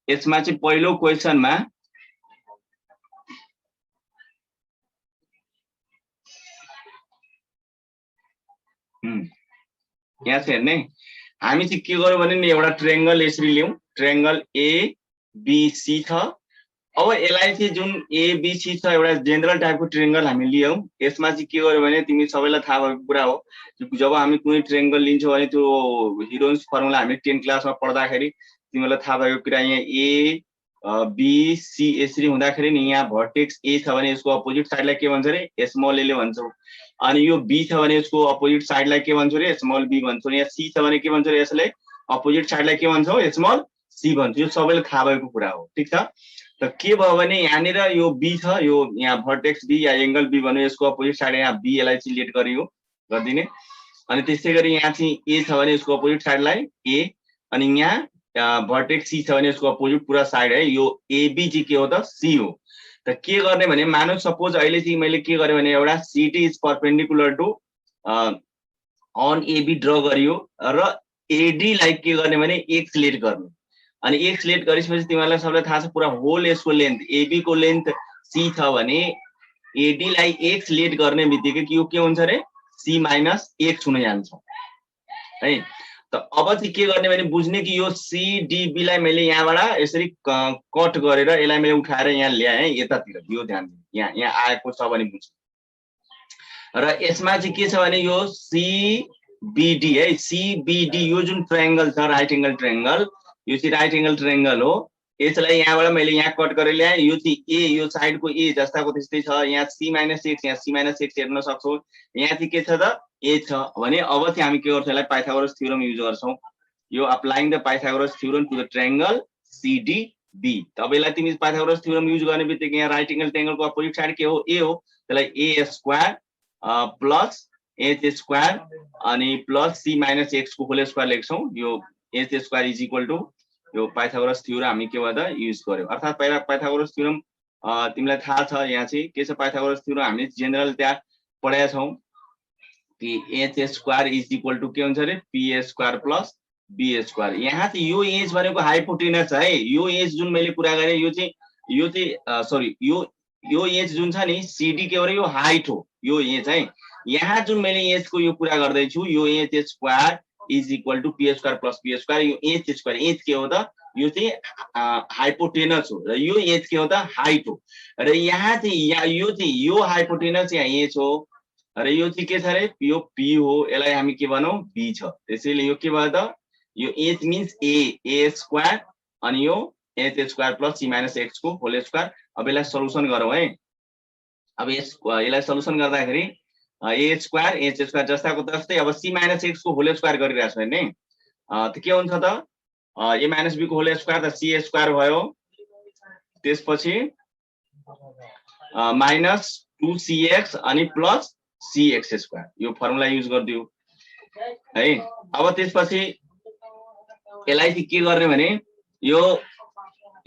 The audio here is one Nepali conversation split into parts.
यसमा चाहिँ पहिलो क्वेशनमा यहाँ चाहिँ हेर्ने हामी चाहिँ के गर्यौं भने नि एउटा ट्रायंगल यसरी लियौं ट्रायंगल एबीसी छ अब यसलाई चाहिँ जुन एबीसी छ एउटा जेनरल टाइपको ट्रायंगल हामी लियौं यसमा चाहिँ के गर्यो भने तिमी सबैलाई थाहा भएको कुरा हो जब हामी कुनै ट्रायंगल लिन्छौं भने त्यो हिरोन्स फर्मुला हामी 10 क्लासमा पढ्दाखेरि तिमीलाई थाहा भएको कुरा यहाँ ए बी सी यसरी हुँदाखेरि नि यहाँ भर्टेक्स ए छ भने यसको अपोजिट साइडलाई के भन्छ रे स्मल ए ले भन्छौ अनि यो बी छ भने यसको अपोजिट साइडलाई के भन्छौ रे स्मल बी भन्छौ यहाँ सी छ भने के भन्छौ रे यसले अपोजिट साइडलाई के भन्छौ स्मल सी भन्छौ यो सबैले थाहा भएको कुरा हो ठीक छ त के भयो भने यहाँनिर यो बी छ यो यहाँ भर्टेक्स बी या एंगल बी भन्यो यसको अपोजिट साइड यहाँ बी यसलाई चाहिँ लेट गरियो गर्दिने अनि त्यसैगरी यहाँ चाहिँ ए छ भने यसको अपोजिट साइडलाई ए अनि यहाँ भर्टेक्स सी छ भने यसको अपोजिट पूरा साइड है यो एबी चाहिँ के हो त सी हो त के गर्ने भने मानौ सपोज अहिले चाहिँ मैले के गरे भने एउटा CT is perpendicular to on AB draw गरियो र एडी लाई के गर्ने भने एक्स लेट गर्ने अनि एक्स लेट गरेपछि तिमीलाई सबैलाई थाहा छ पुरा होल यसको लेन्थ एबी को लेन्थ सी छ भने एडी लाई एक्स लेट गर्ने बित्तिकै यो के हुन्छ रे सी माइनस एक्स हुन जान्छ है त अब चाहिँ के गर्ने भने बुझ्ने कि यो सीडीबी लाई मैले यहाँबाट यसरी कट गरेर यसलाई मैले उठाएर यहाँ ल्याए यतातिर यो ध्यान दिनु यहाँ आएको छ भने बुझ्नु र यसमा चाहिँ के छ भने यो सीबीडी है सीबीडी यो जुन ट्रायंगल छ राइट एंगल ट्रायंगल यो चाहिँ राइट एंगल ट्रायंगल हो यसलाई यहाँबाट मैले यहाँ कट गरेर ल्याए यो चाहिँ ए यो साइडको ए जस्ताको त्यस्तै छ यहाँ सी माइनस एक्स यहाँ सी माइनस एक्स हेर्न सक्छौ यहाँ चाहिँ के छ त ए छ भने अब चाहिँ हामी के गर्छौं यसलाई पाइथागोरस थ्योरम युज गर्छौं यो applying the Pythagoras theorem to the triangle CDB तब यसलाई तिमी पाइथागोरस थ्योरम युज गर्ने बित्तिकै यहाँ राइट एंगल ट्रायंगलको अपोजिट साइड के हो ए हो त्यसलाई A square plus H square अनि प्लस सी माइनस एक्स को होल स्क्वायर लेख्छौं यो H square is equal to यो पाइथागोरस थ्योरम हामी के गर्दा युज गर्यौं अर्थात पहिला पाइथागोरस थ्योरम तिमीलाई थाहा छ यहाँ चाहिँ के छ पाइथागोरस थ्योरम हामीले जेनरल त्यहाँ पढाएका छौं कि H square is equal to के हुन्छ रे P square plus B square यहाँ चाहिँ यो एज भनेको हाइपोटेनस है यो एज जुन मैले कुरा गरे यो चाहिँ सरी यो एज जुन छ नि सीडी के हो रे यो हाइट हो यो एज है यहाँ जुन मैले एज को यो कुरा गर्दै छु यो H square is equal to P square plus B square यो एच स्क्वायर एच के हो त यो चाहिँ हाइपोटेनस हो र यो एच के हो त हाइट हो र यहाँ चाहिँ यो हाइपोटेनस यहाँ एच हो र यो चाहिँ के छ रे यो पी हो यसलाई हामी के भनौं बी छ त्यसैले यो के भयो त यो एच मिन्स ए स्क्वायर अनि यो H square plus C minus X को होल स्क्वायर अब यसलाई सल्युसन गरौँ है अब यसलाई सल्युसन गर्दाखेरि ए स्क्वायर एच स्क्वायर जस्ताको जस्तै अब सी माइनस एक्स को होल स्क्वायर गरिरहेको छ नि त के हुन्छ त ए माइनस बी को होल स्क्वायर त सी स्क्वायर भयो त्यसपछि माइनस 2cx अनि प्लस cx स्क्वायर यो फर्मुला युज गरिदियो है अब त्यसपछि यसलाई चाहिँ के गर्ने भने यो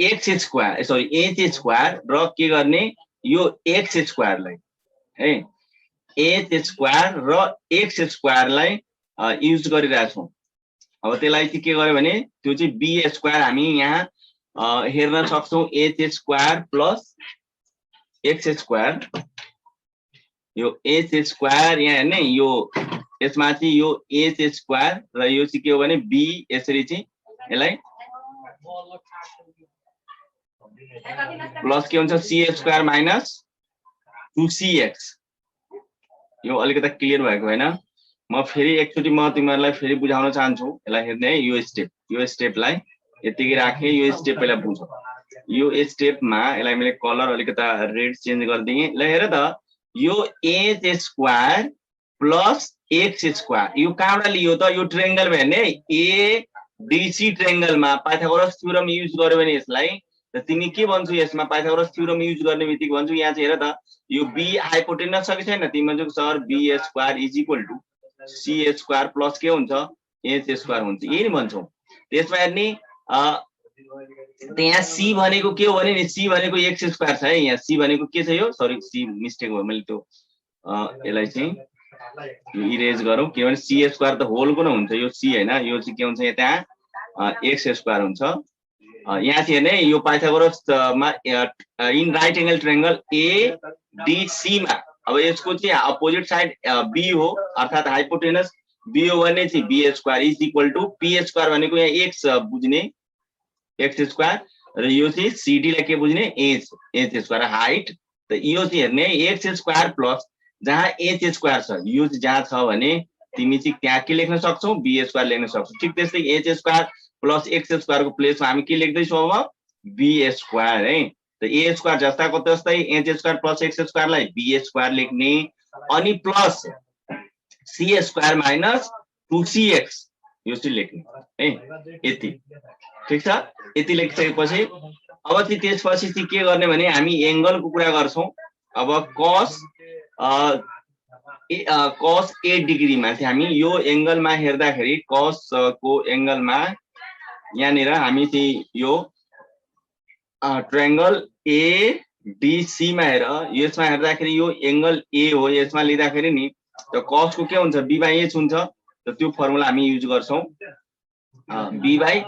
x square sorry H square र के गर्ने यो एक्स स्क्वायरलाई है एच स्क्वायर र एक्स स्क्वायरलाई युज गरिरहेका छौं अब त्यसलाई चाहिँ के गर्यो भने त्यो चाहिँ बी स्क्वायर हामी यहाँ हेर्न सक्छौं H square plus x square यो एच स्क्वायर यहाँ हेर्ने यो यसमा चाहिँ यो एच स्क्वायर र यो चाहिँ के हो भने बी यसरी चाहिँ यसलाई प्लस के हुन्छ सी स्क्वायर माइनस 2cx यो अलिकति क्लियर भएको हैन म फेरि एकचोटी म तिमीहरुलाई फेरि बुझाउन चाहन्छु यसलाई हेर्ने है यो स्टेपलाई यतिकै राखे यो स्टेप पहिला बुझ यो स्टेपमा यसलाई मैले कलर अलिकति रेड चेन्ज गर्दिए ल हेर त यो H square plus x square यो कहाँबाट लियो त यो ट्रायंगल हेर्ने ए डीसी ट्रायंगलमा पाइथागोरस थ्योरम युज गर्यो भने यसलाई त तिमी के भन्छौ यसमा पाइथागोरस थ्योरम युज गर्ने बित्तिकै भन्छौ यहाँ चाहिँ हेर त यो बी हाइपोटेनस छ कि छैन तिमी भन्छौ sir B square is equal to C square plus के हुन्छ एच स्क्वायर हुन्छ यही नि भन्छौ त्यसमा हेर्ने यहाँ सी भनेको के हो भने नि सी भनेको एक्स स्क्वायर छ है यहाँ सी भनेको के छ यो सरी सी मिस्टेक भयो मैले त्यो यसलाई चाहिँ इरेज गरौँ किनभने सी स्क्वायर त होलको न हुन्छ यो सी हैन यो चाहिँ के हुन्छ त्यहाँ एक्स स्क्वायर हुन्छ। यहाँ चाहिँ हेर्ने यो पाइथागोरस मा in right angle triangle ADC मा अब यसको चाहिँ अपोजिट साइड बी हो अर्थात हाइपोटेनस बी हो भने चाहिँ B square is equal to P square भनेको यहाँ एक्स बुझ्ने एक्स स्क्वायर र यो चाहिँ सीडी लाई के बुझ्ने एच एच स्क्वायर हाइट त यो चाहिँ हेर्ने एक्स स्क्वायर प्लस जहाँ एच स्क्वायर छ यो जहाँ छ भने तिमी चाहिँ त्यहाँ के लेख्न सक्छौ बी स्क्वायर लेख्न सक्छौ। ठीक त्यस्तै H square plus x square को प्लेसमा हामी के लेख्दैछौँ अब बी स्क्वायर है त ए स्क्वायर जस्ताको तस्तै H square plus x square लाई बी स्क्वायर लेख्ने अनि plus C square minus 2cx यो चाहिँ लेख्ने है यति। ठीक छ यति लेखिसकेपछि अब चाहिँ त्यसपछि चाहिँ के गर्ने भने हामी एंगलको कुरा गर्छौं। अब cos cos 8 डिग्रीमा चाहिँ हामी यो एंगलमा हेर्दाखेरि cos को एंगलमा यहाँनिर हामी चाहिँ यो ट्रायंगल एडीसी मा हेर यसमा हेर्दाखेरि यो एंगल ए हो यसमा लिँदाखेरि नि त cos को के हुन्छ b बाइ h हुन्छ त त्यो फर्मुला हामी युज गर्छौं b बाइ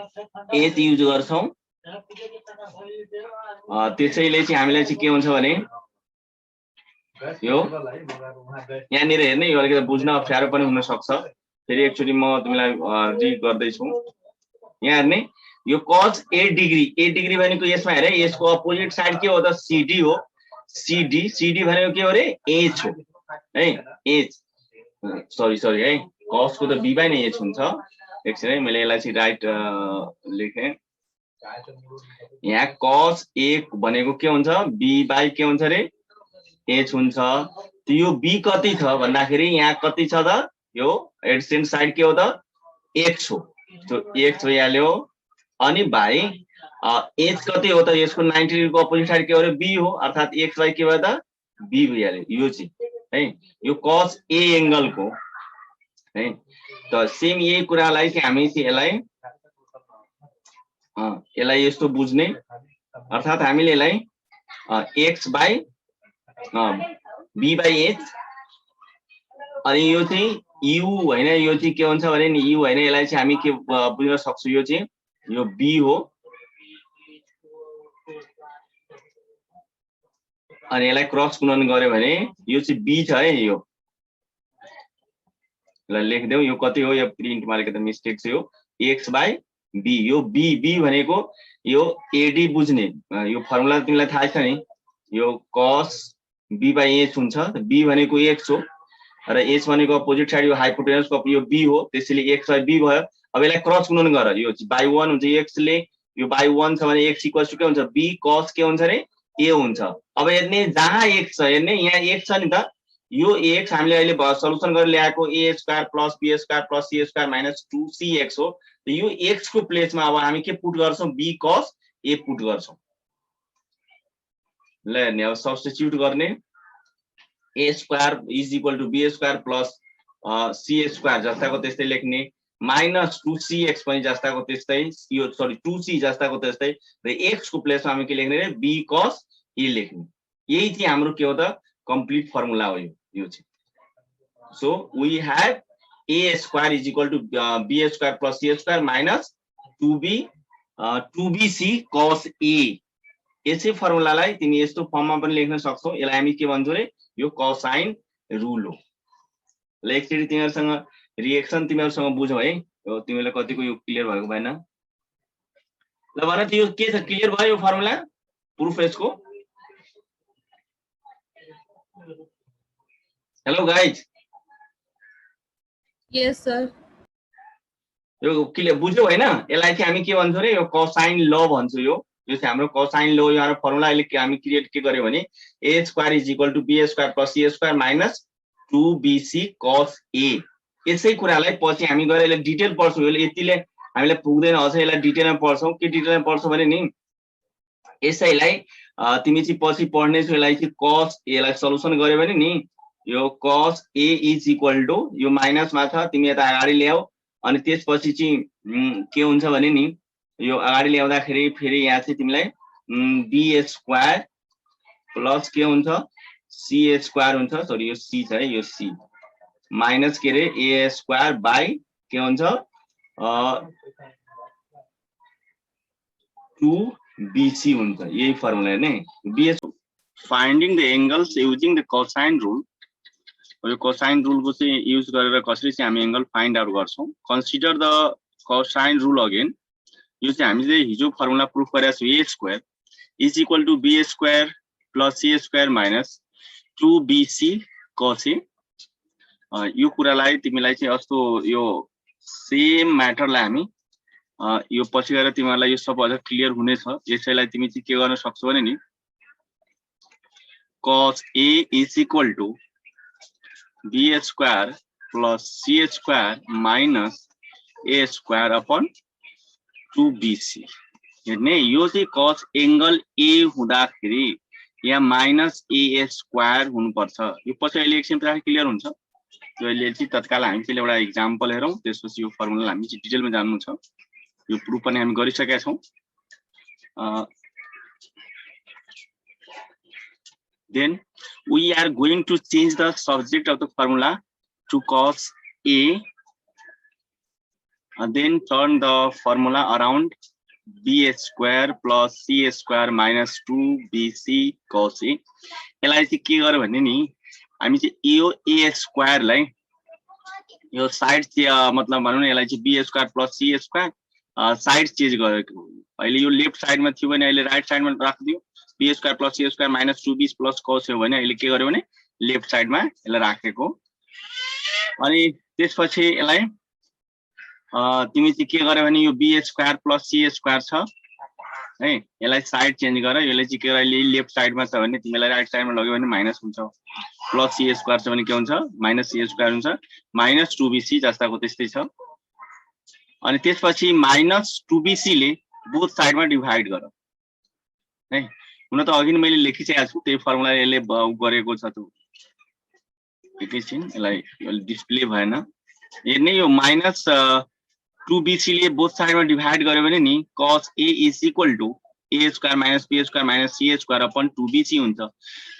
h युज गर्छौं। त्यसैले चाहिँ हामीलाई चाहिँ के हुन्छ भने यो यहाँनिर हेर्ने यो अलिकति बुझ्न अप्ठ्यारो पनि हुन सक्छ फेरि एकचोटी म तिमीलाई रि गर्दै छु। यहाँ हेर्ने यो cos 8 डिग्री भनेको यसमा हेरे यसको अपोजिट साइड के हो त CD हो CD भनेको के हो रे h हो है h सरी है cos को त b बाइ नै h हुन्छ। एकछिन है मैले यसलाई चाहिँ राइट लेखे यहाँ cos 1 भनेको के हुन्छ b बाइ के हुन्छ रे h हुन्छ। त यो b कति छ भन्दाखेरि यहाँ कति छ त यो एडजेसेन्ट साइड के हो त x हो त्यो x भइहाल्यो अनि बाइ h कति हो त यसको 90 डिग्री को अपोजिट साइड के हो रे b हो अर्थात x बाइ के भयो त b भइहाल्यो यो चाहिँ है यो cos a एंगल को है त सेम यही कुरालाई चाहिँ हामी चाहिँ यसलाई यस्तो बुझ्ने अर्थात हामीले यसलाई x by b by h अनि यो चाहिँ u हैन यो चाहिँ के हुन्छ भने नि u हैन यसलाई चाहिँ हामी के बुझ्न सक्छौं यो चाहिँ यो b हो अनि यसलाई क्रस गुणन गर्यो भने यो चाहिँ b छ है यो ल लेख्देऊ यो कति हो यो प्रिन्टमा अलिकति मिस्टेक छ यो x बाइ b यो b भनेको यो ad बुझ्ने यो फर्मुला तिमीलाई थाहा छ नि यो cos b बाइ h हुन्छ b भनेको x हो र h भनेको अपोजिट साइड यो हाइपोटेनस को यो b हो त्यसैले x बाइ b भयो। अब यसलाई क्रस गुणन गर यो बाइ 1 हुन्छ x ले यो बाइ 1 छ भने x इक्वल्स टु के हुन्छ b cos के हुन्छ रे a हुन्छ। अब हेर्ने जहाँ x छ हेर्ने यहाँ x छ नि त यो x हामीले अहिले सल्युसन गरेर ल्याएको a square plus b square plus c square minus 2cx हो त यो x को प्लेसमा अब हामी के पुट गर्छौं b cos a पुट गर्छौं। ल हेर्ने अब सब्स्टिट्युट गर्ने a square is equal to b square plus c square जस्ताको त्यस्तै लेख्ने माइनस 2cx पनि जस्ताको त्यस्तै यो सरी 2c जस्ताको त्यस्तै र x को प्लेसमा हामी के लेख्ने रे b cos a लेख्ने यही चाहिँ हाम्रो के हो त कम्प्लिट फर्मुला हो यो चाहिँ। So we have a square is equal to b square plus c square minus 2bc cos a यसै फर्मुलालाई तिमी यस्तो फर्ममा पनि लेख्न सक्छौ। यसलाई हामी के भन्छौं रे यो कोसाइन रुल हो। ल एकचोटी तिमीहरुसँग रिएक्सन तिमीहरुसँग बुझौ है तिमीलाई कतिको यो क्लियर भएको भएन ल भन त यो के छ क्लियर भयो यो फर्मुला प्रुफ यसको। हेलो गाइज यस सर यो क्लियर बुझ्यौ हैन यसलाई चाहिँ हामी के भन्छौं रे यो कोसाइन ल भन्छौं यो चाहिँ हाम्रो कोसाइन ल यो हाम्रो फर्मुला अहिले हामी क्रिएट के गर्यो भने a square is equal to b square plus c square minus 2bc cos a यसै कुरालाई पछि हामी गएर यसलाई डिटेल पढ्छौं। यो यतिले हामीले पुग्दैन अझ यसलाई डिटेलमा पढ्छौं के डिटेलमा पढ्छौं भने नि यसैलाई तिमी चाहिँ पछि पढ्ने छौ यसलाई चाहिँ cos यसलाई सल्युसन गर्यो भने नि यो cos a is equal to यो माइनसमा छ तिमी यता अगाडि ल्याऊ अनि त्यसपछि चाहिँ के हुन्छ भने नि यो अगाडि ल्याउँदाखेरि फेरि यहाँ चाहिँ तिमीलाई b स्क्वायर प्लस के हुन्छ c स्क्वायर हुन्छ सरी यो c छ है यो c माइनस के रे a स्क्वायर बाइ के हुन्छ 2BC हुन्छ यही फर्मुला हेर्ने BS finding the angles using the cosine rule यो कोसाइन रुल को चाहिँ युज गरेर कसरी चाहिँ हामी एंगल फाइन्ड आउट गर्छौं consider the cosine rule again यो चाहिँ हामीले हिजो फर्मुला प्रुफ गरेका छौं a square is equal to b square plus c square minus 2bc cos a यो कुरालाई तिमीलाई चाहिँ अस्तो यो सेम म्याटरलाई हामी यो पछि गएर तिमीलाई यो सब अझ क्लियर हुनेछ यसैलाई तिमी चाहिँ के गर्न सक्छौ भने नि cos a is equal to b square plus c square minus a square upon 2bc हेर्ने यो चाहिँ cos एंगल a हुँदाखेरि यहाँ माइनस a स्क्वायर हुनुपर्छ यो पछि अहिले एकछिन पछि क्लियर हुन्छ त्यो अहिले चाहिँ तत्काल हामी चाहिँ एउटा एक्जाम्पल हेरौं त्यसपछि यो फर्मुला हामी चाहिँ डिटेलमा जान्नु छ यो प्रुफ पनि हामी गरिसकेका छौं then we are going to change the subject of the formula to cos a and then turn the formula around b square plus c square minus 2bc cos a यसलाई चाहिँ के गर्यो भने नि हामी चाहिँ यो a स्क्वायर लाई यो साइड चाहिँ मतलब भनौं न यसलाई चाहिँ b square plus c square side change गरेको अहिले यो लेफ्ट साइडमा थियो भने अहिले राइट साइडमा राख्दियो b square plus c square minus 2b plus cos हो भने अहिले के गर्यो भने लेफ्ट साइडमा यसलाई राखेको अनि त्यसपछि यसलाई तिमी चाहिँ के गर्यो भने यो b square plus c square छ है यसलाई साइड चेन्ज गर यसले चाहिँ के अहिले लेफ्ट साइडमा छ भने तिमीलाई राइट साइडमा लग्यो भने माइनस हुन्छ प्लस c स्क्वायर छ भने के हुन्छ माइनस c स्क्वायर हुन्छ माइनस 2bc जस्ताको त्यस्तै छ अनि त्यसपछि माइनस 2bc ले बोथ साइडमा डिभाइड गर है हुन त अघि नै मैले लेखिसकेको छु त्यही फर्मुला यसले गरेको छ त्यो एकैछिन यसलाई डिस्प्ले भएन हेर्ने यो माइनस 2bc ले बोथ साइडमा डिभाइड गर्यो भने नि cos a is equal to a square minus b square minus c square upon 2bc हुन्छ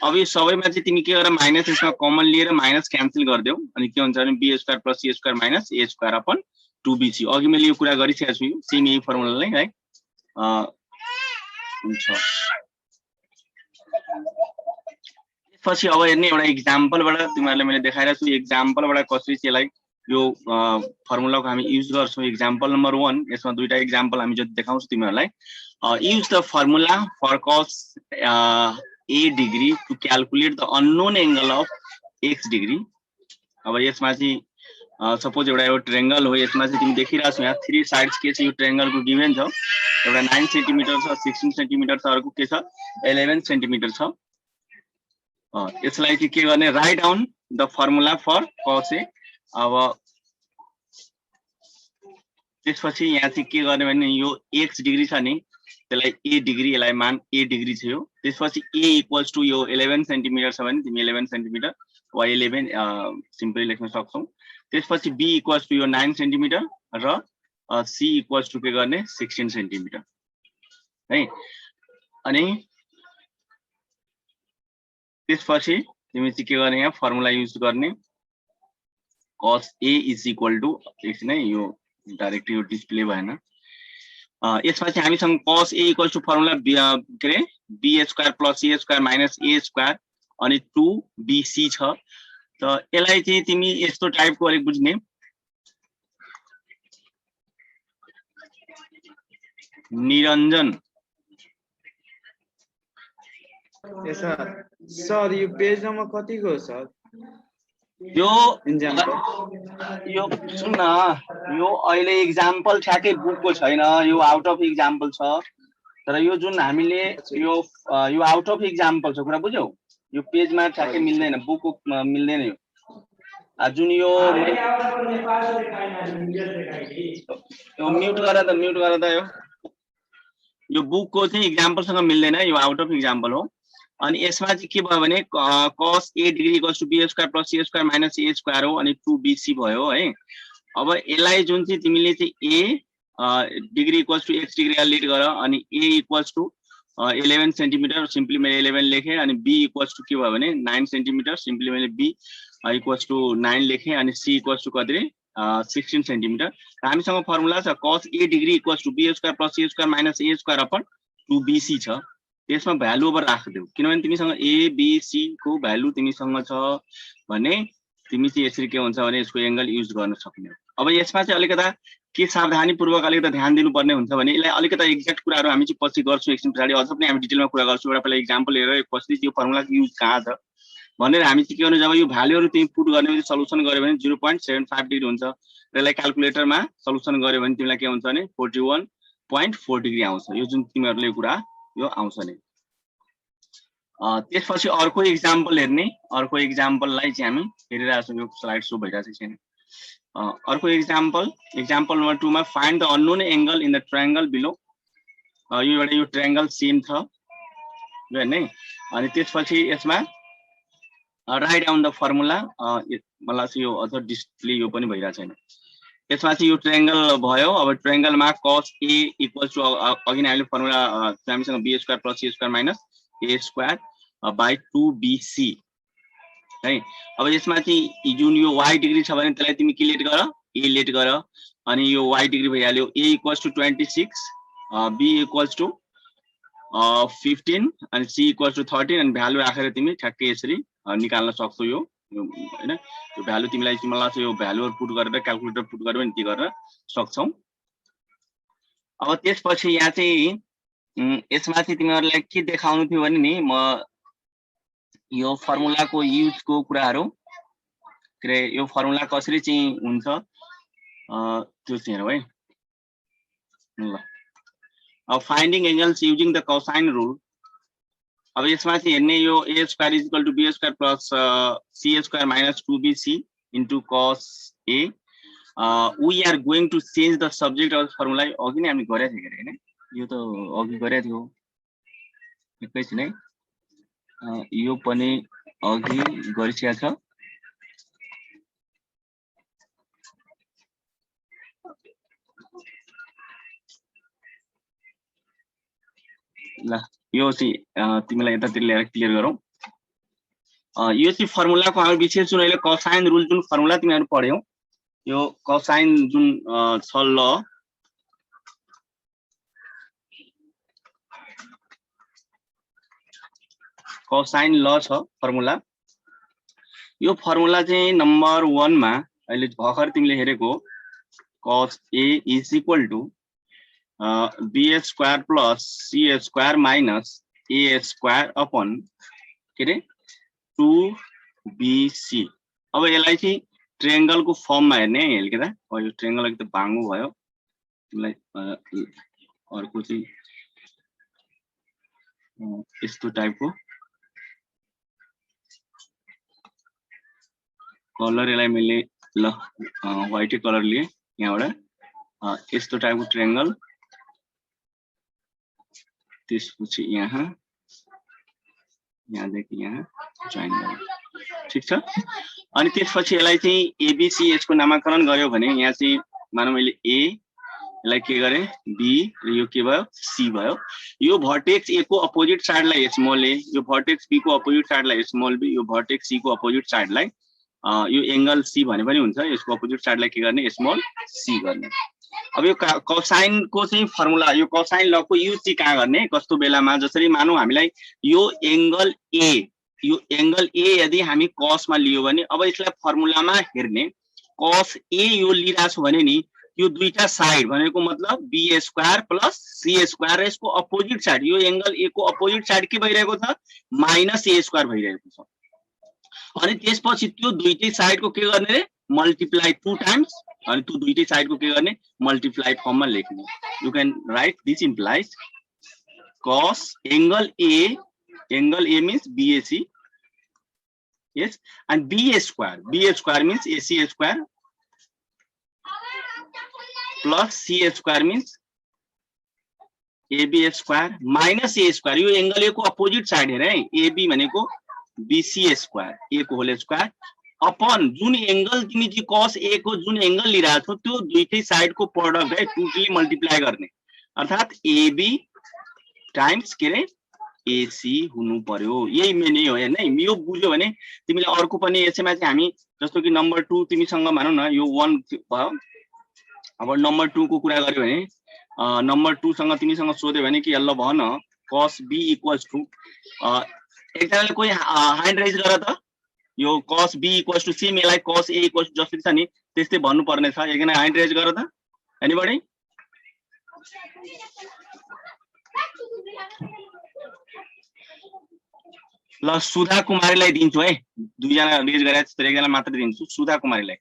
अब यो सबैमा चाहिँ तिमी के गर माइनस यसमा कमन लिएर माइनस क्यान्सल गर्दियौ अनि के हुन्छ भने b square plus c square minus a square upon 2bc अघि मैले यो कुरा गरिसकेको छु यो सेम यही फर्मुलालाई है हुन्छ त्यसपछि अब हेर्ने एउटा एक्जाम्पलबाट तिमीहरुलाई मैले देखाइरहेको छु एक्जाम्पलबाट कसरी चाहिँ यसलाई यो फर्मुलाको हामी युज गर्छौं एक्जाम्पल नम्बर 1 यसमा दुईटा एक्जाम्पल हामी जति देखाउँछु तिमीहरुलाई use the formula for cos a degree to calculate the unknown angle of x degree अब यसमा चाहिँ सपोज एउटा यो ट्रायंगल हो यसमा चाहिँ तिमी देखिरहेको छौ यहाँ थ्री साइड्स के छ यो ट्रायंगल को गिभन छ एउटा 9 सेन्टिमिटर छ 16 सेन्टिमिटर छ अर्को के छ 11 सेन्टिमिटर छ यसलाई चाहिँ के गर्ने write down the formula for cos a अब त्यसपछि यहाँ चाहिँ के गर्ने भने यो x डिग्री छ नि त्यसलाई a डिग्री यसलाई मान a डिग्री छ यो त्यसपछि a इक्वल्स टु यो 11 सेन्टिमिटर छ भने तिमी 11 सेन्टिमिटर वा 11 सिम्पली लेख्न सक्छौ त्यसपछि b इक्वल्स टु यो 9 सेन्टिमिटर र c इक्वल्स टु के गर्ने 16 सेन्टिमिटर है अनि त्यसपछि तिमी चाहिँ के गर्ने यहाँ फर्मुला युज गर्ने cos a is equal to एकछिन है यो डाइरेक्टली यो डिस्प्ले भएन यसमा चाहिँ हामीसँग cos a equals to formula के रे b square plus c square minus a square अनि 2bc छ त यसलाई चाहिँ तिमी यस्तो टाइपको अलिक बुझ्ने निरञ्जन सर यो पेज नम्बर कतिको हो सर यो सुन न यो अहिले एक्जाम्पल ठ्याक्कै बुकको छैन यो आउट अफ एक्जाम्पल छ तर यो जुन हामीले यो आउट अफ एक्जाम्पल छ कुरा बुझ्यौ यो पेजमा ठ्याक्कै मिल्दैन बुकको मिल्दैन यो जुन यो म्युट गर त यो बुकको चाहिँ एक्जाम्पलसँग मिल्दैन यो आउट अफ एक्जाम्पल हो अनि यसमा चाहिँ के भयो भने cos a degree equals to b square plus c square minus a square हो अनि 2bc भयो है अब यसलाई जुन चाहिँ तिमीले चाहिँ a degree equals to x degree लिड गर अनि a equals to 11 centimetre simply मैले 11 लेखे अनि b इक्वल्स टु के भयो भने 9 सेन्टिमिटर सिम्पली मैले b इक्वल्स टु 9 लेखे अनि c इक्वल्स टु कति 16 सेन्टिमिटर। हामीसँग फर्मुला छ cos a degree equals to b square plus a square minus a square upon 2bc छ। त्यसमा भ्यालु ओभर राख्दियौ किनभने तिमीसँग a b c को भ्यालु तिमीसँग छ भने तिमी चाहिँ यसरी के हुन्छ भने यसको एंगल युज गर्न सक्ने हो। अब यसमा चाहिँ अलिकता के सावधानीपूर्वक अलिकता ध्यान दिनुपर्ने हुन्छ भने यसलाई अलिकता एक्ज्याक्ट कुराहरु हामी चाहिँ पछि गर्छौं, एकछिन पछाडी अझ पनि हामी डिटेलमा कुरा गर्छौं। एउटा पहिला एक्जाम्पल हेरेर पछि यो फर्मुलाको युज कहाँ छ भनेर हामी चाहिँ के गर्नु, जब यो भ्यालुहरु तिमी पुट गर्ने बित्तिकै सल्युसन गर्यो भने 0.75 डिग्री हुन्छ र यसलाई क्याल्कुलेटरमा सल्युसन गर्यो भने तिमीलाई के हुन्छ भने 41.4 डिग्री आउँछ। यो जुन तिमीहरुले कुरा यो आउँछ नि। त्यसपछि अर्को एक्जाम्पल हेर्ने, अर्को एक्जाम्पललाई चाहिँ हामी हेरिरहेका छौं। यो स्लाइड शो भइरहेको छैन। अर्को एक्जाम्पल नम्बर 2 मा find the unknown angle in the triangle below. यो एउटा यो ट्रायंगल सेम छ हैन। अनि त्यसपछि यसमा राइट डाउन द फर्मुला। मलाई चाहिँ यो अझ डिस्प्ले यो पनि भइरहेको छैन। यसमा चाहिँ यो ट्रायंगल भयो। अब ट्रायंगलमा cos a इक्वल्स टु अघि नै हामीले फर्मुला हामीसँग b square plus c square minus a square by 2bc है। अब यसमा चाहिँ जुन यो y डिग्री छ भने त्यसलाई तिमी के लेट गर, a लेट गर। अनि यो y डिग्री भइहाल्यो। a equals to 26, b equals to 15 अनि c इक्वल्स टु 13 अनि भ्यालु राखेर तिमी ठ्याक्कै यसरी निकाल्न सक्छौ। यो हैन यो भ्यालु तिमीलाई चाहिँ मलाई चाहिँ यो भ्यालुहरु पुट गरेर क्याल्कुलेटर पुट गरेर नि के गर्न सक्छौ। अब त्यसपछि यहाँ चाहिँ यसमा चाहिँ तिमीहरुलाई के देखाउनु थियो भने नि म यो फर्मुलाको युजको कुराहरु के यो फर्मुला कसरी चाहिँ हुन्छ त्यो चाहिँ हेरौ है। ल अब finding angles using the cosine rule. अब यसमा चाहिँ हेर्ने यो a square is equal to b square plus c square minus 2bc into cos a। We are going to change the subject of formula. अघि नै हामी गरेका थियौ हैन, यो त अघि गरेका थियौ एकैछिन है। यो पनि अघि गरिसकेको छ। ल यो चाहिँ तिमीलाई यतातिर ल्याएर क्लियर गरौँ। यो चाहिँ फर्मुलाको हामी विशेष जुन अहिले कोसाइन रुल जुन फर्मुला तिमीहरु पढ्यौ, यो कोसाइन जुन छ ल कोसाइन ल छ फर्मुला। यो फर्मुला चाहिँ नम्बर 1 मा अहिले भर्खर तिमीले हेरेको cos a is equal to b square plus c square minus a square upon के रे 2bc। अब यसलाई चाहिँ ट्रायंगल को फर्ममा हेर्ने है हेल्केदा। यो ट्रायंगल एकदम बाङ्गो भयो। तिमीलाई अर्को चाहिँ यस्तो टाइपको कलर यसलाई मैले ल व्हाइट कलर लिए यहाँबाट। यस्तो टाइपको ट्रायंगल, त्यसपछि यहाँदेखि यहाँ जोइन गर्नु, ठीक छ। अनि त्यसपछि यसलाई चाहिँ एबीसी यसको नामाकरण गर्यो भने यहाँ चाहिँ मानौ मैले ए यसलाई के गरे बी र यो के भयो सी भयो। यो भर्टेक्स ए को अपोजिट साइडलाई स्मल ए, यो भर्टेक्स बी को अपोजिट साइडलाई स्मल बी, यो भर्टेक्स सी को अपोजिट साइडलाई यो एंगल सी भने पनि हुन्छ। यसको अपोजिट साइडलाई के गर्ने स्मल सी गर्ने। अब यो कोसाइन को चाहिँ फर्मुला, यो कोसाइन ल को युज चाहिँ कहाँ गर्ने कस्तो बेलामा, जसरी मानौ हामीलाई यो एंगल ए यदि हामी cos मा लियो भने अब यसलाई फर्मुलामा हेर्ने cos a यो लिइराछु भने नि यो दुईटा साइड भनेको मतलब b square plus c square, यसको अपोजिट साइड यो एंगल a को अपोजिट साइड के भइरहेको छ माइनस a स्क्वायर भइरहेको छ। अनि त्यसपछि त्यो दुईटै साइडको के गर्ने रे मल्टिप्लाई 2 टाइम्स, अनि त्यो दुईटै साइडको के गर्ने मल्टिप्लाई फर्ममा लेख्ने। You can right this implies cos angle a means BAC, yes, and B square means AC square plus C square means AB square minus A square। यो एंगल A को अपोजिट साइड है AB भनेको BC स्क्वायर A को होल स्क्वायर अपन जुन एंगल तिमी चाहिँ cos A को जुन एंगल लिइरा छौ त्यो दुईटै साइड को प्रोडक्ट है टोटली मल्टिप्लाई गर्ने, अर्थात AB टाइम्स के रे एसी हुनु पर्यो, यही मेन हो हैन। यो बुझ्यो भने तिमीले अर्को पनि यसैमा चाहिँ हामी जस्तो कि नम्बर 2 तिमीसँग भनौ न यो 1 भयो, अब नम्बर 2 को कुरा गर्यो भने नम्बर 2 सँग तिमीसँग सोध्यो भने कि ल भन cos b इक्वल्स टु एकजनाले कोही ह्यान्ड रेज गर त, यो cos b equals to same यसलाई cos a इक्वल्स जस्तो छ नि त्यस्तै भन्नु पर्ने छ। एकजना ह्यान्ड रेज गर त, एनीबडी? ल सुधा कुमारीलाई दिन्छु है, दुईजना रेज गरेर तर एकजना मात्र दिन्छु, सुधा कुमारीलाई।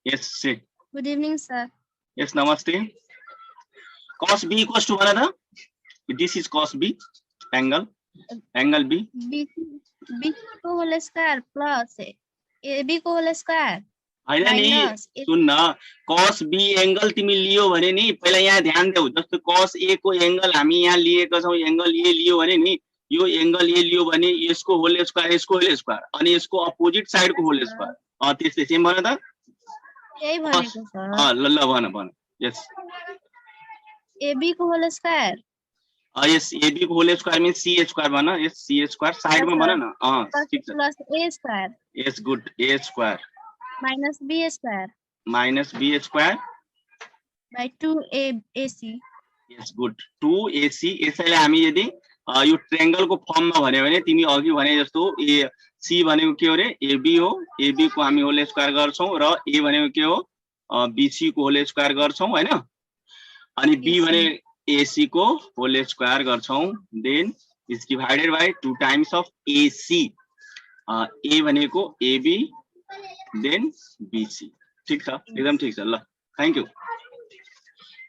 यस से Good evening, sir. यस नमस्ते। cos b इक्वल्स टु भन त, this is cos b angle b B को होल स्क्वायर प्लस AB को होल स्क्वायर हैन नि, सुन न, cos b एंगल तिमी लियो भने नि पहिला यहाँ ध्यान देऊ, जस्तो cos a को एंगल हामी यहाँ लिएका छौं, एंगल a लियो भने नि यो एंगल a लियो भने यसको होल स्क्वायर यसको होल स्क्वायर अनि यसको अपोजिट साइड को होल स्क्वायर त्यस्तै सेम भन त। यही भनेको सर। ल ल भन। यस AB को होल स्क्वायर यस AB को whole square means c square भन, यस c स्क्वायर साइड में भन न, ठीक छ। Plus A square yes good, a square minus B square by 2AC। Yes good, 2AC। यसैले हामी यदि यो ट्रायंगल को फर्ममा भन्यो भने तिमी अघि भने जस्तो ए सी भनेको के हो रे, AB हो, AB को हामी होल स्क्वायर गर्छौं र A भनेको के हो, BC को होल स्क्वायर गर्छौं हैन, अनि B भने AC को होल स्क्वायर गर्छौं, then is divided by 2 times of AC। A भनेको AB देन BC, ठीक छ, एकदम ठीक छ। ल थ्यांक यू।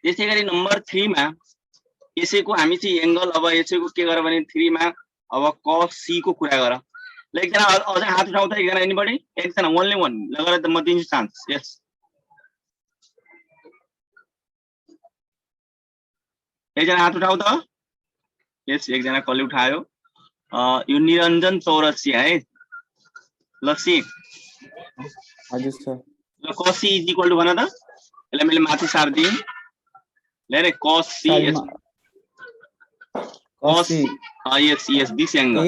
त्यसैगरी नम्बर 3 मा यसैको हामी चाहिँ एंगल, अब यसैको के गर भने 3 मा अब cos C को कुरा गर। ल एकजना अझ हात उठाउ त, एकजना एनीबडी, एकजना ओन्ली वन लगाएर त म दिन्छु चान्स। यस एकजना हात उठाउ त। यस एकजना कसले उठायो, यो निरञ्जन चौरसिया है। ल सी हजुर सर। ल cos C is equal to भन त, यसलाई मैले माथि सार दिएँ ल रे, cos C yes cos yes this angle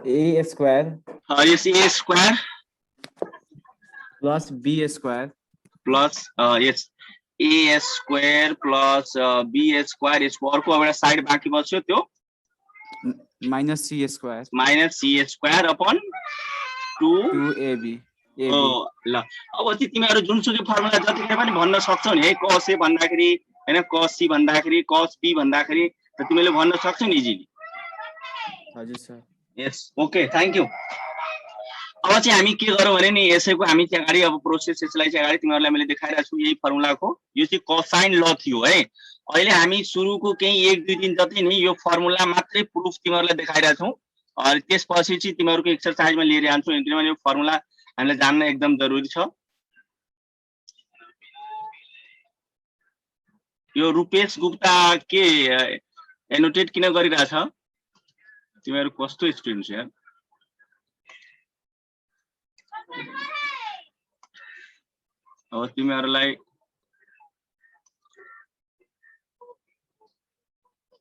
A square yes A square plus B square plus yes A square plus B square यसको अर्को एउटा साइड बाँकी बच्यो त्यो minus C square upon 2AB। ल अब चाहिँ तिमीहरु जुनसुकै फर्मुला जतिखेर पनि भन्न सक्छौ नि है, cos A भन्दाखेरि हैन, cos C भन्दाखेरि, cos B भन्दाखेरि त तिमीले भन्न सक्छौ नि इजिली। हजुर sir. Yes okay thank you. अब चाहिँ हामी के गरौँ भने नि यसैको हामी चाहिँ अगाडि अब प्रोसेस यसलाई चाहिँ अगाडि तिमीहरुलाई मैले देखाइरहेको छु, यही फर्मुलाको यो चाहिँ कोसाइन ल थियो है। अहिले हामी सुरुको केही 1-2 दिन जति नै यो फर्मुला मात्रै प्रुफ तिमीहरुलाई देखाइरहेको छौं, अनि त्यसपछि चाहिँ तिमीहरुको एक्सरसाइजमा लिएर जान्छु, किनभने यो फर्मुला हामीले जान्न एकदम जरुरी छ। यो रुपेश गुप्ता के एनोटेट किन गरिरहेछ, तिमीहरु कस्तो स्टुडेन्ट यार। अब तिमीहरुलाई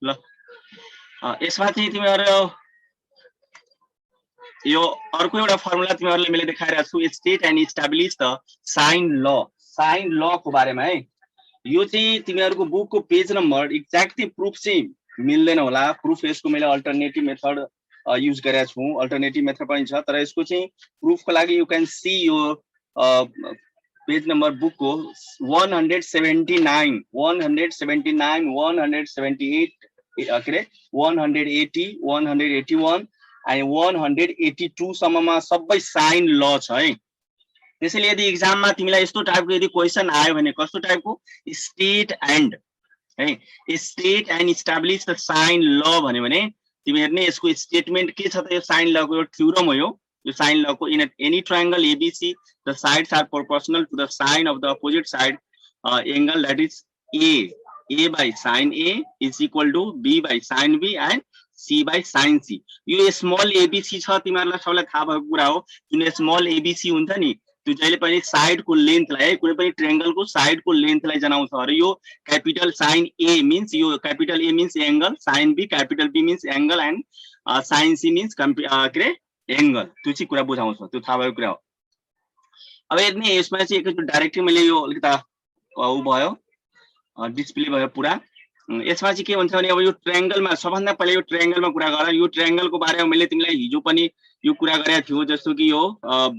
ल यसमा चाहिँ तिमीहरु यो अर्को एउटा फर्मुला तिमीहरुलाई मैले देखाइरहेको छु, state and establish the sine law को बारेमा है। यो चाहिँ तिमीहरुको बुकको पेज नम्बर एक्ज्याक्टली प्रुफ चाहिँ मिल्दैन होला, प्रुफ यसको मैले अल्टरनेटिभ मेथड युज गरेको छु, अल्टरनेटिभ मेथड पनि छ, तर यसको चाहिँ प्रुफको लागि यु क्यान सी यो पेज नम्बर बुकको 179 178 के रे 180 181 अनि 182 सम्ममा सबै साइन ल छ है। त्यसैले यदि एक्जाममा तिमीलाई यस्तो टाइपको यदि क्वेशन आयो भने कस्तो टाइपको स्टेट एन्ड है, state and establish the sine law भन्यो भने तिमी हेर्ने यसको स्टेटमेन्ट के छ त, यो साइन ल को यो थ्योरम हो। यो साइन ल को in any triangle ABC the sides are proportional to the sine of the opposite side angle that is A by sin A is equal to B by sin B and C by sin C। यो स्मल ABC छ, तिमीहरुलाई सबैलाई थाहा भएको कुरा हो। जुन स्मल ABC हुन्छ नि त्यो जहिले पनि साइडको लेन्थलाई है कुनै पनि ट्रायंगलको साइडको लेन्थलाई जनाउँछ र यो क्यापिटल साइन ए मिन्स यो capital A means angle, sine B capital B means angle and sine C means के एंगल। त्यो चाहिँ कुरा बुझाउँछ, त्यो थाहा भएको कुरा हो। अब हेर्ने यसमा चाहिँ एकैचोटि डाइरेक्टली मैले यो अलिकता उ भयो डिस्प्ले भयो पुरा। यसमा चाहिँ के हुन्छ भने अब यो ट्रायंगलमा सबभन्दा पहिले यो ट्रायंगलमा कुरा गर। यो ट्रायंगलको बारेमा मैले तिमीलाई हिजो पनि यो कुरा गरेको थियो, जस्तो कि यो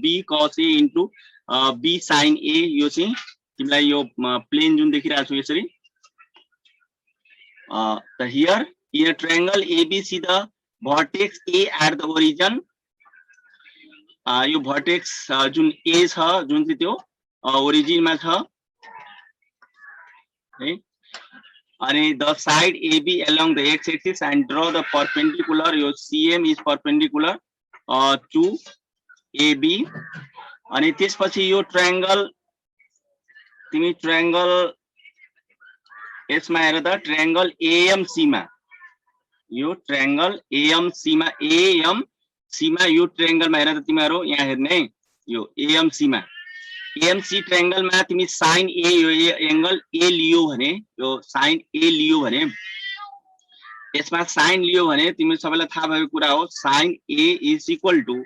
b cos a into b sin a, यो चाहिँ तिमीलाई यो प्लेन जुन देखिरहेको छु यसरी the here in a triangle ABC the vertex A at the origin यो vertex जुन A छ जुन चाहिँ त्यो origin मा छ है, अनि the side AB along the x axis and draw the perpendicular, यो CM is perpendicular to AB। अनि त्यसपछि यो ट्रायंगल तिमी ट्रायंगल यसमा हेर त ट्रायंगल AMC मा, यो ट्रायंगल AMC मा यो ट्रायंगल मा हेर त तिमीहरु यहाँ हेर्ने यो AMC मा AMC ट्रायंगल मा तिमी sin A यो एंगल A लियो भने, यो sin A लियो भने यसमा sin लियो भने तिमी सबैलाई थाहा भएको कुरा हो sin A is equal to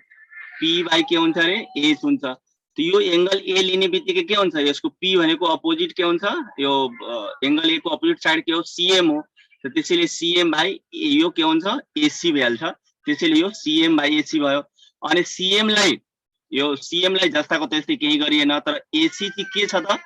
P by के हुन्छ रे H हुन्छ। तो यो एंगल A लिने बित्तिकै के हुन्छ, यसको P भनेको अपोजिट के हुन्छ, यो एंगल A को अपोजिट साइड के हो CM हो। तो त्यसैले CM बाइ यो के हुन्छ AC भइहाल्छ, त्यसैले यो CM बाइ AC भयो। अनि CM लाई जस्ताको त्यस्तै केही गरिएन, तर AC चाहिँ के छ त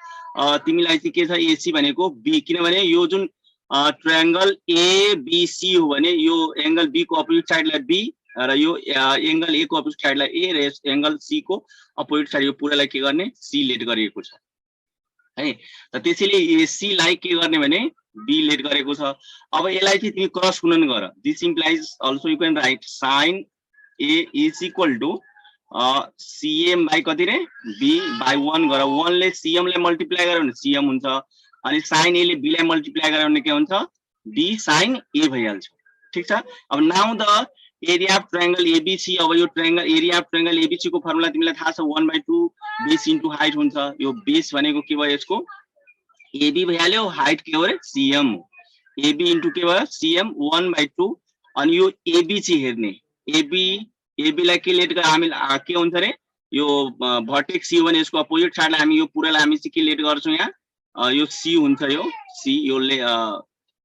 तिमीलाई चाहिँ के छ AC भनेको B, किनभने यो जुन ट्रायंगल ABC हो भने यो एंगल B को अपोजिट साइडलाई B र यो एंगल A को अपोजिट साइडलाई A र एंगल C को अपोजिट साइड यो पुरालाई के गर्ने C लेट गरिएको छ है। त त्यसैले AC लाई के गर्ने भने B लेट गरेको छ। अब यसलाई चाहिँ तिमी क्रस गुणन गर। This implies also you can write sin A is equal to CM by कति रे B बाइ 1 गर। 1 ले CM लाई मल्टिप्लाई गर्यो भने CM हुन्छ, अनि sin A ले B लाई मल्टिप्लाई गर्यो भने के हुन्छ B sin A भइहाल्छ। ठीक छ। अब now the area of triangle ABC। अब यो triangle area of triangle ABC को फर्मुला तिमीलाई थाहा छ 1/2 बेस इन्टु हाइट हुन्छ। यो बेस भनेको के भयो यसको AB भइहाल्यो, हाइट के हो रे CM हो, AB इन्टु के भयो CM 1/2। अनि यो AB चाहिँ हेर्ने AB लाई के लेट गर हामी के हुन्छ रे यो भर्टेक्स C भने यसको अपोजिट साइडलाई हामी यो पुरालाई हामी चाहिँ के लेट गर्छौं यहाँ यो C हुन्छ, यो C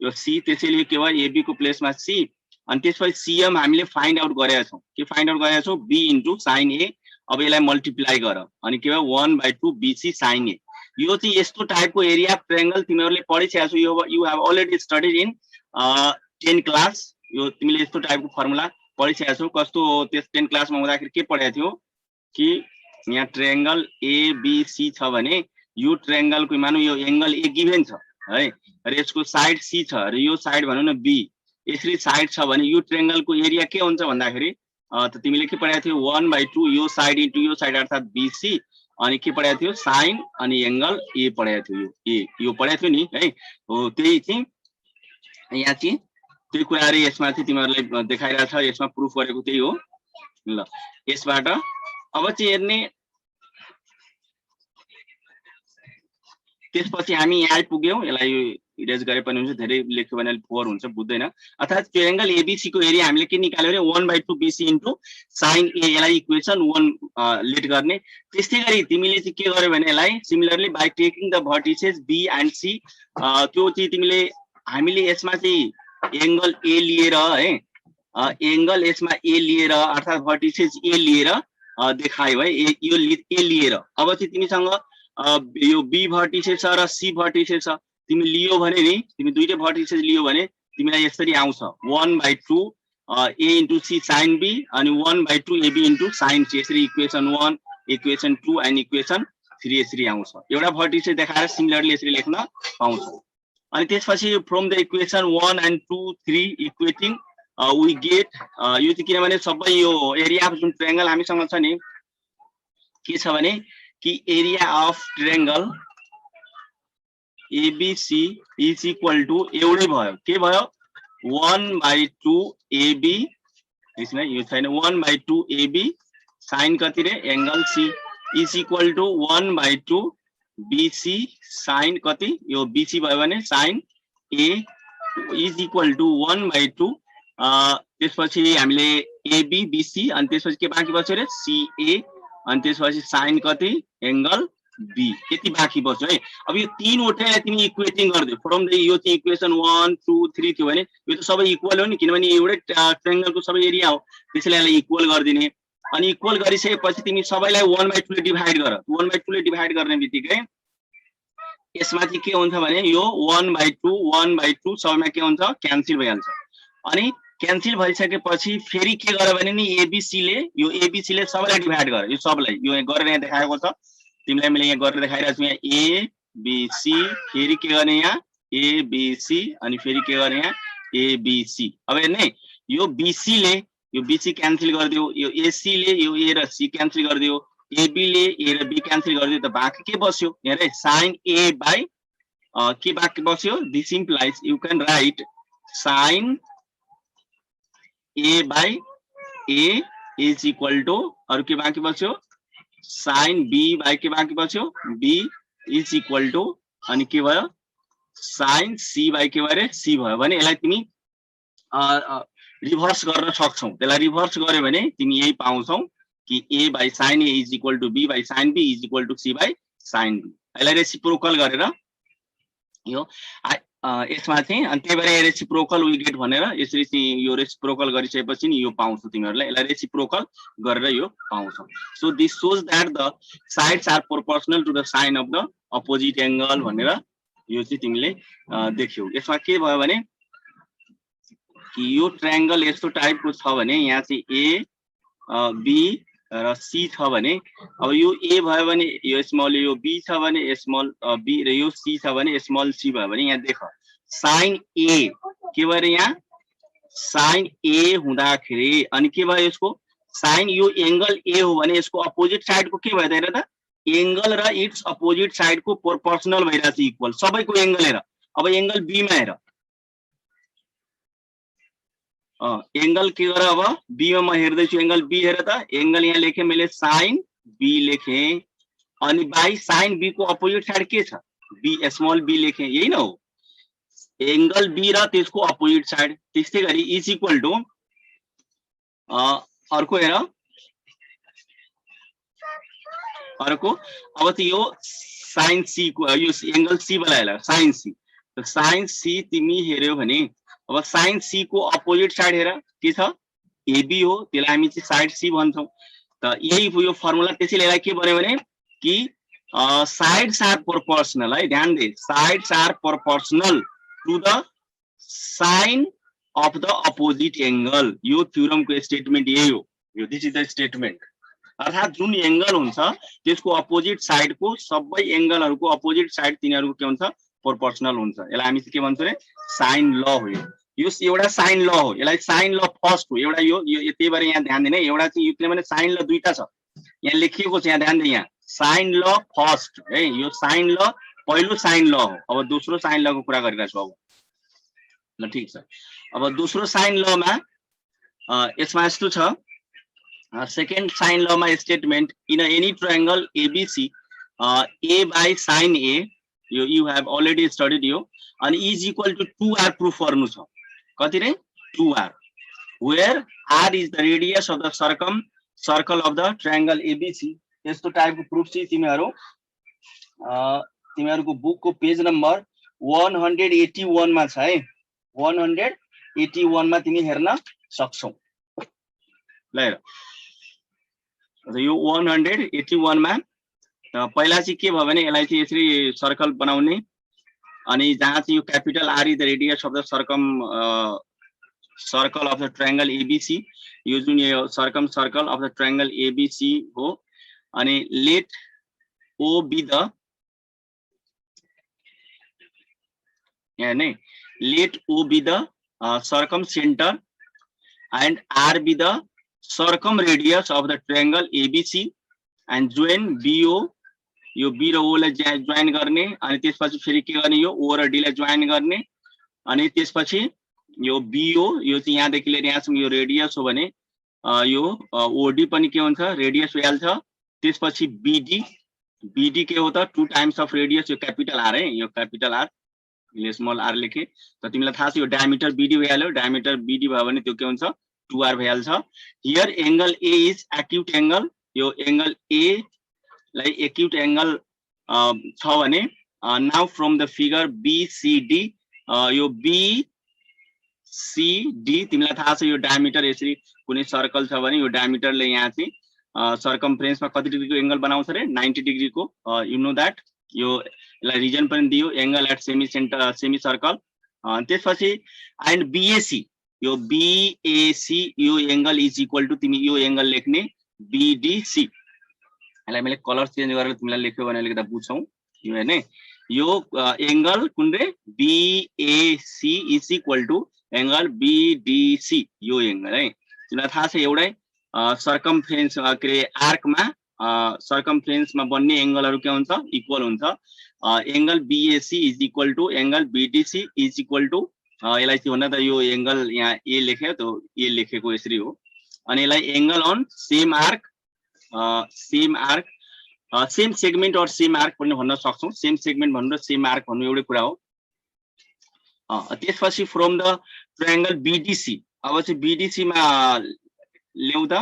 यो C, त्यसैले के भयो AB को प्लेसमा C। अनि त्यसपछि CM हामीले फाइन्ड आउट गरेका छौं, के फाइन्ड आउट गरेका छौं B इन्टु sin A। अब यसलाई मल्टिप्लाई गर अनि के भयो 1/2 BC sin A। यो चाहिँ यस्तो टाइपको एरिया अफ ट्रायंगल तिमीहरुले पढिसकेका छौ, you have already studied in 10 class. यो तिमीले यस्तो टाइपको फर्मुला पढिसकेका छौ। कस्तो त्यस 10 क्लासमा हुँदाखेरि के पढाएको थियो कि यहाँ ट्रायंगल ABC छ भने यो ट्रायंगलको मानौ यो एंगल A गिभन छ है र यसको साइड C छ र यो साइड भनौं न B, यसरी साइड छ भने यो ट्रायंगलको एरिया के हुन्छ भन्दाखेरि त तिमीले के पढाएको थियो 1/2 यो साइड इन्टु यो साइड अर्थात BC, अनि के पढाएको थियो साइन अनि एंगल A पढाएको थियो, यो A यो पढाएको थियो नि है। हो त्यही चाहिँ यहाँ चाहिँ त्यही कुराहरु यसमा चाहिँ तिमीहरुलाई देखाइरहेछ, यसमा प्रुफ गरेको त्यही हो। ल यसबाट अब चाहिँ हेर्ने त्यसपछि हामी यहाँ आइपुग्यौं। यसलाई इरेज गरे पनि हुन्छ, धेरै लेख्यो भने फोर हुन्छ बुझ्दैन। अर्थात ट्रायंगल ABC को एरिया हामीले के निकाल्यो रे 1/2 BC इन्टु sin A, यसलाई इक्वेसन 1 लेट गर्ने। त्यस्तै गरी तिमीले चाहिँ के गर्यो भने यसलाई similarly by taking the vertices B and C, त्यो चाहिँ तिमीले हामीले यसमा चाहिँ एंगल A लिएर है, एंगल यसमा A लिएर अर्थात भर्टिसेस A लिएर देखायो है, यो A लिएर। अब चाहिँ तिमीसँग यो B भर्टिसेस र C भर्टिसेस छ, तिमी लियो भने नि तिमी दुईटै भर्टिसेस लियो भने तिमीलाई यसरी आउँछ 1/2 A into C sin B अनि 1/2 AB इन्टु sin C, यसरी इक्वेसन 1 इक्वेसन 2 एन्ड इक्वेसन 3 यसरी आउँछ। एउटा भर्टिसेस देखाएर सिमिलरली यसरी लेख्न पाउँछौ। अनि त्यसपछि from the equation 1 and 2 3 equating we get यो चाहिँ किनभने सबै यो एरिया अफ जुन ट्रायंगल हामीसँग छ नि के छ भने कि area of triangle ABC is equal to एउटै भयो, के भयो 1/2 AB, यसमा यो छैन 1/2 AB sin कति रे angle C। Is equal to 1/2 BC sin कति यो BC भयो भने sin A is equal to 1/2 त्यसपछि हामीले AB BC अनि त्यसपछि के बाँकी बच्यो रे CA अनि त्यसपछि sin कति एंगल B यति बाँकी बच्यो है। अब यो तीनवटैलाई तिमी इक्वेटिङ गर्दियौ फ्रम द यो चाहिँ इक्वेसन 1 2 3 थियो भने यो त सबै इक्वल हो नि किनभने एउटै ट्रायंगलको सबै एरिया हो त्यसैले यसलाई इक्वल गरिदिने अनि इक्वल गरिसकेपछि तिमी सबैलाई 1/2 ले डिभाइड गर 1/2 ले डिभाइड गर्ने बित्तिकै यसमा चाहिँ के हुन्छ भने यो 1/2 सबैमा के हुन्छ क्यान्सल भइहाल्छ अनि क्यान्सल भइसकेपछि फेरि के गर्यो भने नि ABC ले सबैलाई डिभाइड गर यो सबैलाई यो गरेर यहाँ देखाएको छ तिमीलाई मैले यहाँ गरेर देखाइरहेको छु यहाँ ABC फेरि के गर्ने यहाँ ABC अनि फेरि के गर्ने यहाँ ABC अब हेर्ने यो BC ले यो BC क्यान्सल गरिदियो यो AC ले यो A र C क्यान्सल गरिदियो AB ले A र B क्यान्सल गरिदियो त बाँकी के बस्यो हेर sin A by के बाँकी बस्यो this implies you can write sin A by A is equal to अरु के बाँकी बस्यो sin B by के बाँकी बस्यो B इज इक्वल टु अनि के भयो sin C by के भयो रे C भयो भने यसलाई तिमी रिभर्स गर्न सक्छौ त्यसलाई रिभर्स गर्यो भने तिमी यही पाउँछौ कि A by sin A is equal to B by sin B is equal to C by sin B यसलाई रेसिप्रोकल गरेर यो यसमा चाहिँ अनि त्यही भएर रेसिप्रोकल वी गेट भनेर यसरी चाहिँ यो रेसिप्रोकल गरिसकेपछि नि यो पाउँछौ तिमीहरुलाई यसलाई रेसिप्रोकल गरेर यो पाउँछौ so this shows that the sides are proportional to the sine of the opposite angle भनेर यो चाहिँ तिमीले देख्यौ यसमा के भयो भने कि यो ट्रायंगल यस्तो टाइपको छ भने यहाँ चाहिँ A B र C छ भने अब यो A भयो भने यो स्मल यो B छ भने स्मल B र यो C छ भने स्मल C भयो भने यहाँ देख sin A के भयो रे यहाँ sin A हुँदाखेरि अनि के भयो यसको sin यो एंगल A हो भने यसको अपोजिट साइड को के भयो त हेर त एंगल र इट्स अपोजिट साइड को प्रोपोर्शनल भइराछ इक्वल सबैको एंगल हेर अब एंगल B मा हेर एंगल के गर अब B मा म हेर्दै छु एंगल B हेर त एंगल यहाँ लेखे मैले sin B लेखे अनि बाइ sin B को अपोजिट साइड के छ B स्मल B लेखे यही न हो एंगल B र त्यसको अपोजिट साइड त्यस्तै गरी इज इक्वल टु अर्को हेर अर्को अब त यो sin C को यो एंगल C वाला हेर sin C त sin C तिमी हेर्यौ भने अब sin C को अपोजिट साइड हेर के छ AB हो त्यसलाई हामी चाहिँ साइड C भन्छौं त यही यो फर्मुला त्यसैले यसलाई के भन्यो भने कि साइड्स आर प्रोपोर्शनल है ध्यान दे sides are proportional to the sine of the opposite angle यो थ्योरम को स्टेटमेन्ट यही हो यो दिस इज द स्टेटमेन्ट अर्थात जुन एंगल हुन्छ त्यसको अपोजिट साइड को सबै एंगलहरुको अपोजिट साइड तिनीहरुको के हुन्छ प्रोपोर्शनल हुन्छ यसलाई हामी के भन्छौं रे साइन ल हो यो एउटा साइन ल हो यसलाई साइन ल फर्स्ट हो एउटा यो त्यही भएर यहाँ ध्यान दिने एउटा चाहिँ यो किनभने साइन ल दुईटा छ यहाँ लेखिएको छ यहाँ ध्यान दे यहाँ साइन ल फर्स्ट है यो साइन ल पहिलो साइन ल हो अब दोस्रो साइन ल को कुरा गरिरहेको छु अब ल ठीक छ अब दोस्रो साइन ल मा यसमा यस्तो छ सेकेन्ड साइन ल मा statement in any triangle ABC A by sin A you have already studied यो and is equal to 2r proof गर्नु छ कति रे 2r where r is the radius of the circle of the triangle ABC यस्तो टाइपको प्रूफ चाहिँ तिमीहरुको बुक को पेज नम्बर 181 मा छ है 181 मा तिमी हेर्न सक्छौ ल हेर यो 181 मा पहिला चाहिँ के भयो भने यसलाई चाहिँ यसरी सर्कल बनाउने अनि जहाँ चाहिँ यो capital R is the radius of the circle of the triangle ABC यो जुन यो circle of the triangle ABC हो अनि लेट O बी द यहाँ नै let O be the circumcentre and R be the circumradius of the triangle ABC and join BO यो B र O लाई जोइन गर्ने अनि त्यसपछि फेरि के गर्ने यो O र D लाई जोइन गर्ने अनि त्यसपछि यो BO यो चाहिँ यहाँ देखि लिएर यहाँसम्म यो रेडियस हो भने यो OD पनि के हुन्छ रेडियस भइहाल्छ त्यसपछि बीडी, बीडी के हो त 2 टाइम्स अफ रेडियस, यो क्यापिटल आर है, यो क्यापिटल आर, यो स्मल आर लेखे। त तिमीलाई थाहा छ यो डायमिटर बीडी भइहाल्यो, डायमिटर बीडी भयो भने त्यो के हुन्छ 2r भइहाल्छ। Here angle A is acute angle, यो एंगल ए लाई एक्यूट एंगल छ भने now from the figure BCD, यो बीसीडी तिमीलाई थाहा छ यो डायमिटर यसरी कुनै सर्कल छ भने यो डायमिटरले यहाँ चाहिँ सर्कमफ्रेन्समा कति डिग्रीको एंगल बनाउँछ रे 90 डिग्रीको, यु नो दैट। यो यसलाई रिजन पनि दियो angle at semi centre semicircle. त्यसपछि एन्ड बीएसी, यो बीएसी यो एंगल इज इक्वल टु तिमी यो एंगल लेख्ने बीडीसी। यसलाई मैले कलर चेन्ज गरेर तिमीलाई लेख्यो भने अलिकति बुझ्छौ। यो हेर्ने यो एंगल कुन रे BAC is equal to angle BDC, यो एंगल है। तिमीलाई थाहा छ एउटै सर्कमफ्रेन्स के रे आर्कमा सर्कमफ्रेन्समा बन्ने एंगलहरु के हुन्छ इक्वल हुन्छ। Angle BAC is equal to angle BDC is equal to यसलाई चाहिँ भन्दा त यो एंगल यहाँ ए लेख्यो त ए लेखेको यसरी हो। अनि यसलाई angle on same arc, same arc, same segment or same arc पनि भन्न सक्छौं। सेम सेगमेन्ट भन्नु र सेम आर्क भन्नु एउटै कुरा हो। त्यसपछि फ्रम द ट्रायंगल बीडीसी, अब चाहिँ बीडीसी मा ल्याउ त।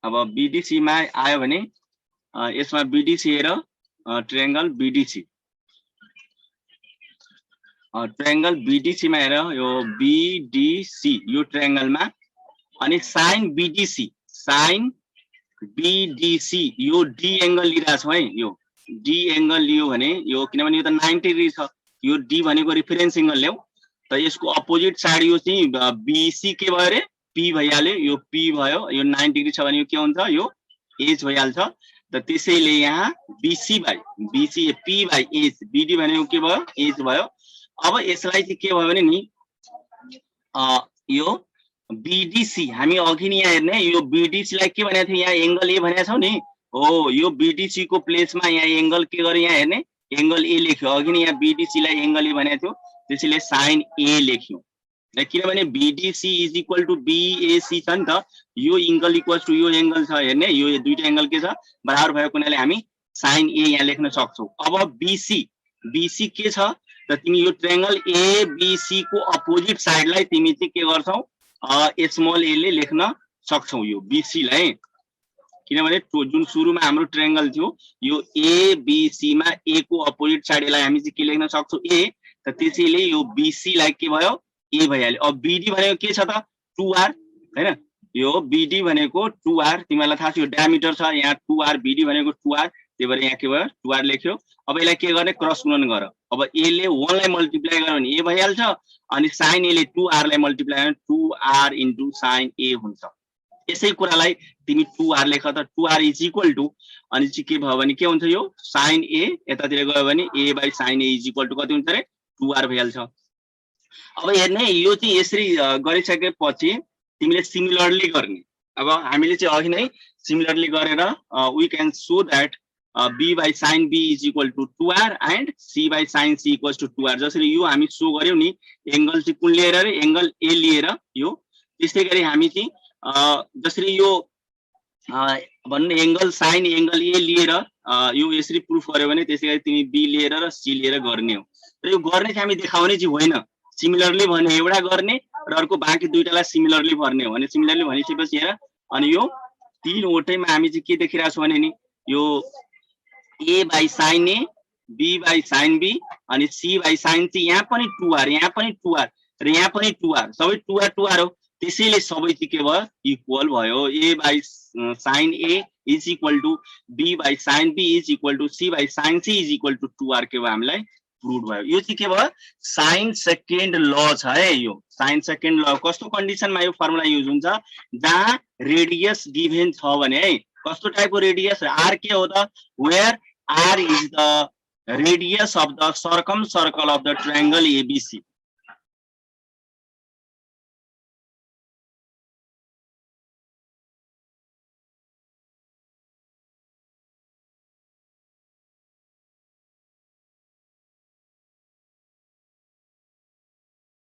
अब बीडीसी मा आयो भने यसमा बीडीसी हेर ट्रायंगल बीडीसी, ट्रायंगल बीडीसी मा हेर यो बीडीसी यो ट्रायंगल मा, अनि साइन बीडीसी, साइन बीडीसी यो डी एंगल लिइरा छ है। यो डी एंगल लियो भने यो किनभने यो त 90 डिग्री छ, यो डी भनेको रिफरेन्स एंगल ल्याउ त यसको अपोजिट साइड यो चाहिँ बीसी के भयो रे पी भइहाल्यो, यो पी भयो। यो 90 डिग्री छ भने यो के हुन्छ यो एज भइहाल्छ। त त्यसैले यहाँ BC by BC P by as, BD भनेको के भयो एज भयो। अब यसलाई चाहिँ के भयो भने नि यो बीडीसी हामी अघि नि यहाँ हेर्ने यो बीडीसी लाई के भनेको थियो यहाँ एंगल ए भनेको छौ नि हो। यो बीडीसी को प्लेसमा यहाँ एंगल के गरे यहाँ हेर्ने एंगल ए लेख्यो। अघि नि यहाँ बीडीसी लाई एंगल ए भनेको थियो त्यसैले साइन ए लेख्यो। किनभने BDC is equal to BAC छ नि त, यो एंगल इक्वल टु यो एंगल छ हेर्ने, यो दुईटा एंगल के छ बराबर भएको हुनाले हामी साइन ए यहाँ लेख्न सक्छौ। अब बीसी, बीसी के छ त तिमी यो ट्रायंगल एबीसी को अपोजिट साइडलाई तिमी चाहिँ के गर्छौ स्मल ए ले लेख्न सक्छौ यो बीसी लाई। किनभने जुन सुरुमा हाम्रो ट्रायंगल थियो यो एबीसी मा ए को अपोजिट साइडलाई हामी चाहिँ के लेख्न सक्छौ ए, त त्यसैले यो बीसी लाई के भयो ए भइहाल्यो। अब बीडी भनेको के छ त 2r हैन, यो बीडी भनेको 2r तिमीलाई थाहा छ यो डायमिटर छ यहाँ 2r, बीडी भनेको 2r त्यही भएर यहाँ के भयो 2r लेख्यो। अब यसलाई के गर्ने क्रस गुणन गर। अब ए ले 1 लाई मल्टिप्लाई गर्यो भने ए भइहाल्छ, अनि साइन ए ले 2r लाई मल्टिप्लाई गर्यो 2r इन्टु साइन ए हुन्छ। यसै कुरालाई तिमी 2r लेख त 2r इज इक्वल टु अनि चाहिँ के भयो भने के हुन्छ यो साइन ए यतातिर गयो भने a by sine a is equal to कति हुन्छ रे 2r भइहाल्छ। अब हेर्ने यो चाहिँ यसरी गरिसकेपछि तिमीले सिमिलरली गर्ने। अब हामीले चाहिँ अघि नै सिमिलरली गरेर we can show that b by sin b is equal to 2r and c by sin c equals to 2r। जसरी यो हामी सो गर्यौ नि एंगल चाहिँ कुन लिएर रे एंगल ए लिएर यो, त्यसै गरी हामी चाहिँ जसरी यो भन्ने एंगल साइन एंगल ए लिएर यो यसरी प्रुफ गर्यो भने त्यसै गरी तिमी b लिएर र c लिएर गर्ने हो। र यो गर्ने चाहिँ हामी देखाउने चाहिँ होइन, सिमिलरली भने एउटा गर्ने र अर्को बाँकी दुईटालाई सिमिलरली भर्ने हो। अनि सिमिलरली भनिसकेपछि हेर अनि यो तीन वटैमा हामी चाहिँ के देखिरहेको छौं भने नि यो a by sin a, b by sin b अनि c by sin c, यहाँ पनि 2r यहाँ पनि 2r र यहाँ पनि 2r, सबै 2r 2r हो। त्यसैले सबै चाहिँ के भयो इक्वल भयो। a by sin a is equal to b by sin b is equal to c by sin c is equal to 2r के भयो हामीलाई प्रुभ भयो। यो चाहिँ के भयो साइन सेकेन्ड ल छ है। यो साइन सेकेन्ड ल कस्तो कन्डिसनमा यो फर्मुला युज हुन्छ जहाँ रेडियस गिभन छ भने है। कस्तो टाइपको रेडियस r के हो त where r is the radius of the circumcircle of the triangle ABC।